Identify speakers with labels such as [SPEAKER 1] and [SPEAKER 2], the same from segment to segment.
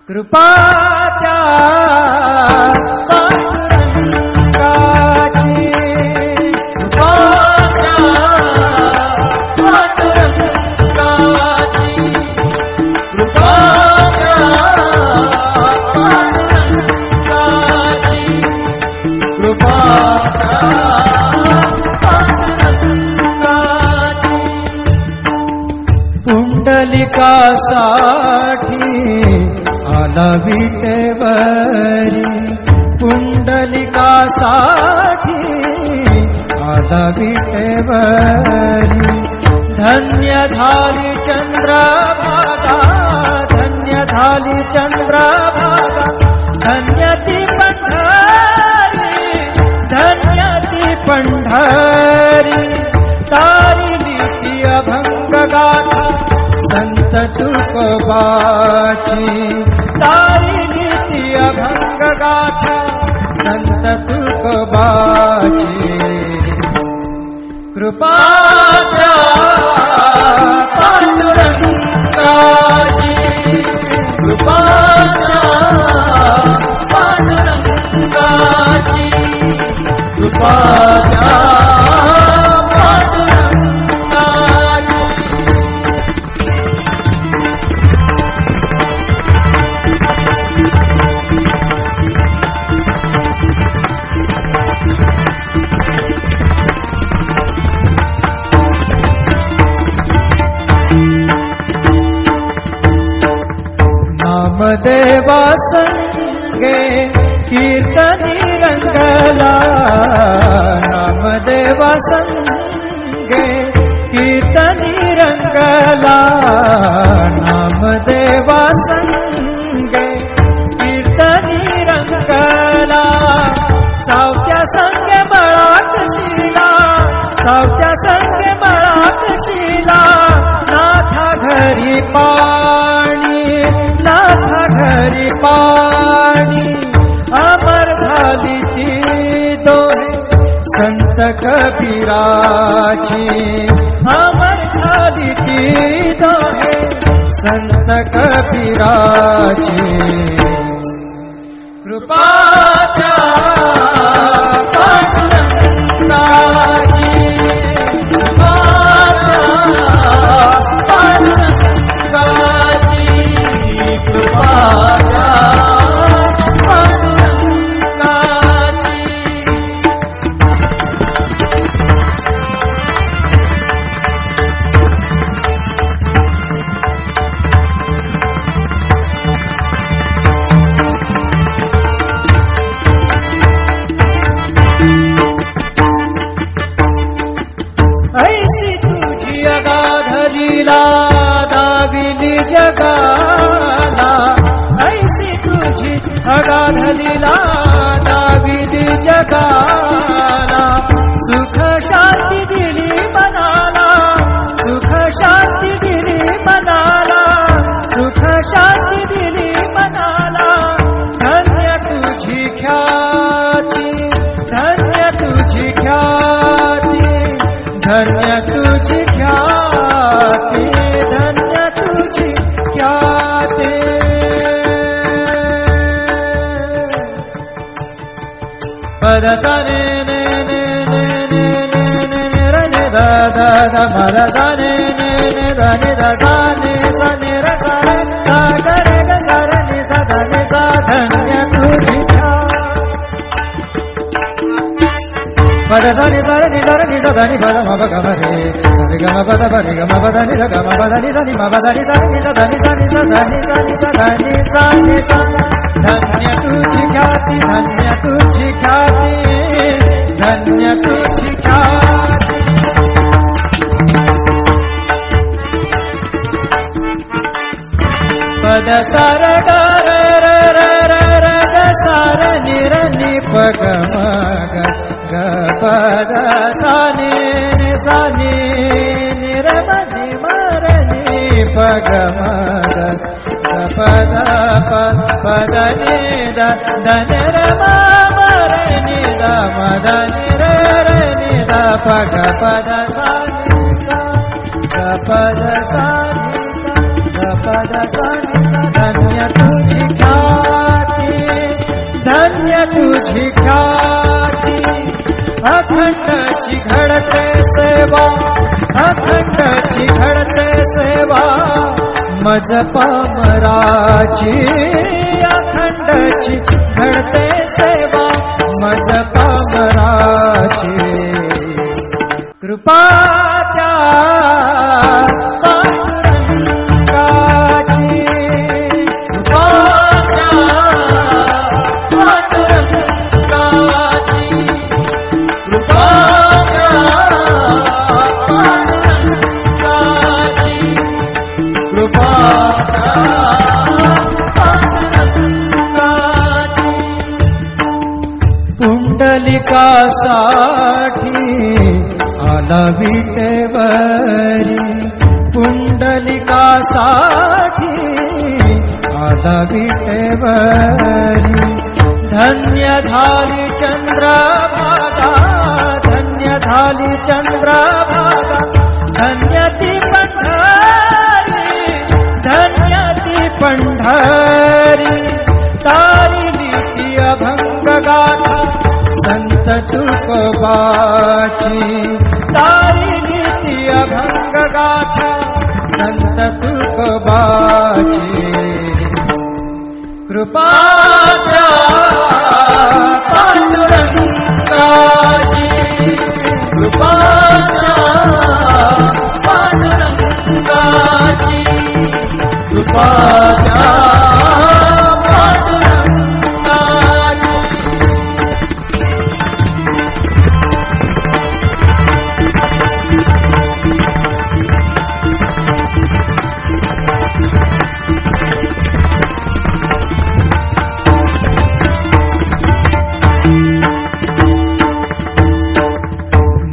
[SPEAKER 1] कृपा त्या पांडुरंगाची, कृपा त्या पांडुरंगाची, कृपा त्या पांडुरंगाची, कृपा त्या पांडुरंगाची. पुंडलिकासाठी आला विटेवरी, पुंडलिकासाठी आला विटेवरी. धन्य झाली चंद्रभागा, धन्य झाली चंद्रभागा, धन्य ती पंढरी, धन्य ती पंढरी. तारिली ती अभंग गाथा संत तुकोबाची, तारिली ती अभंग गाथा संत तुकोबाची. कृपा त्या पांडुरंगाची, कृपा त्या पांडुरंगाची, कृपा त्या नामदेवा संगे कीर्तनी रंगला, नामदेवा संगे कीर्तनी रंगला, नामदेवा संगे कीर्तनी रंगला. सावत्या संगे बळात शिला, सावत्या संगे बळात शिला. नाथा घरी पाणी, नाथा घरी पाणी. अमर झाली ती दोहे संत कबीराची, अमर झाली ती दोहे संत कबीराची. कृपा त्या पांडुरंगाची, कृपा त्या पांडुरंगाची, कृपा त्या पांडुरंगाची. ऐसी तुझी अगाध लीला दाविली जगाला, ऐसी तुझी अगाध लीला दाविली जगाला. सुख शांती दिली मनाला, सुख शांती दिली मनाला, सुख शांती दिली मनाला. धन्य तुझी ख्याती, धन्य तुझी ख्याती, धन्य तुझी ख्याती, धन्य तुझी ख्याती. पद सा ने ने ने ने ने ने ने रे ने दा दा दा म रा सा ने ने ने दा ने दा सा ने सा ने रा सा रे सा ग रे ग सा रे नि सा धा ने सा. धन्य तुझी पद सा नि सा रे नि सा रे नि सा धा नि प म प ग म रे सा रे ग म प द प रे ग म प द नि सा ग म प द नि सा नि म प द नि सा नि सा धा नि सा नि सा धा नि सा नि सा धा नि सा नि सा. धन्य तुझी ख्याती, धन्य तुझी ख्याती, धन्य तुझी ख्याती. पद सा र ग र र र र र ग सा र नि र नि प ग म ग ग प द सा नि नि सा नि नि र म नि म र नि प ग म ग ग प द प प द नि द द न र म म र नि द म द नि र र नि द प ग प द सा नि सा ग प द सा नि सा ग प द सा नि सा. धन्य तुझी तुझी ख्याती अखंडची घडते सेवा अखंडची घडते सेवा मज पामराची अखंडची घडते सेवा मज पामराची कृपा त्या पुंडलिकासाठी आला विटेवरी पुंडलिकासाठी आला विटेवरी धन्य झाली चंद्रभागा धन्य झाली चंद्रभागा धन्य ती पंढरी धन्य ती पंढरी तारिली ती अभंग गाथा संत तुकोबाची तारिली ती अभंग गाथा संत तुकोबाची कृपा त्या पांडुरंगाची कृपा त्या पांडुरंगाची कृपा त्या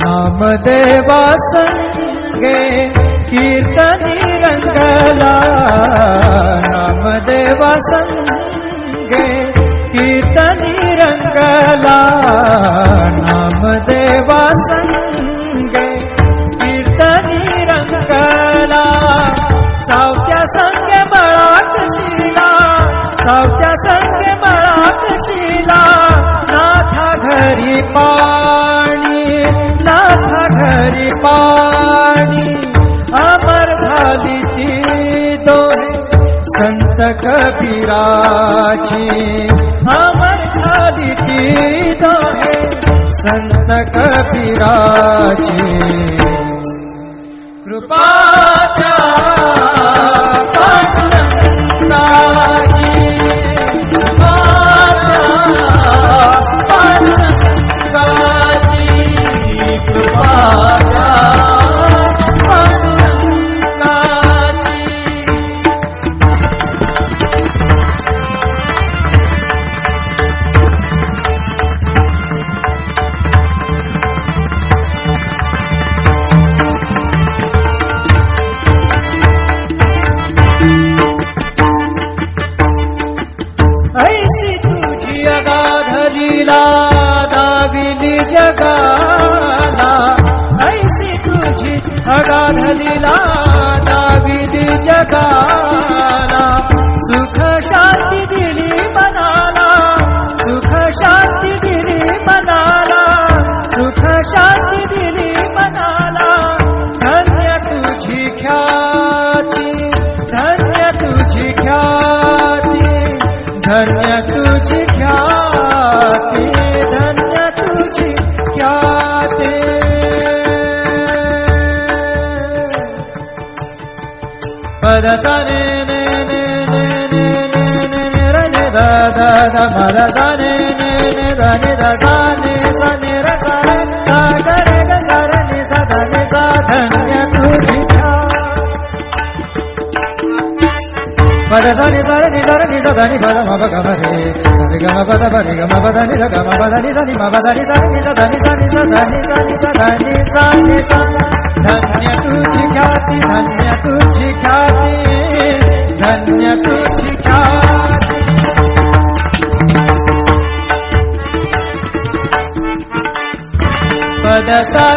[SPEAKER 1] नामदेवा संगे कीर्तनी रंगला नामदेवा संगे कीर्तनी रंगला नामदेवा संगे कीर्तनी रंगला सावत्या संगे मळात शिला सावत्या संगे मळात शिला नाथा घरी पाणी नाथा घरी पाणी अमर झाली ती दोहे संत कबीराची अमर झाली ती दोहे संत कबीराची कृपा त्या पांडुरंगाची कृपा त्या पांडुरंगाची कृपा त्या पांडुरंगाची ऐसी तुझी अगाध लीला दाविली जगाला ऐसी तुझी अगाध लीला दाविली जगाला सुख शांती दिली मनाला सुख शांती दिली मनाला सुख शांती दिली मनाला धन्य तुझी ख्याती धन्य तुझी ख्याती धन्य तुझी ख्याती धन्य तुझी ख्याती पद सा ने ने ने ने ने ने ने ने र ने दा दा दा पद सा ने ने ने दा ने दा सा ने र सा रे सा ग रे ग सा रे नि सा धा नि सा धन्य तुझी पद सा नि सा रे नि सा धा नि पद म प ग म रे सा रे ग म पद प रे ग म पद नि र ग म पद नि सा नि म पद नि सा नि सा धा नि सा नि सा धा नि सा नि सा धा नि सा नि सा धन्य तुझी ख्याती धन्य तुझी ख्याती धन्य तुझी ख्याती पद सा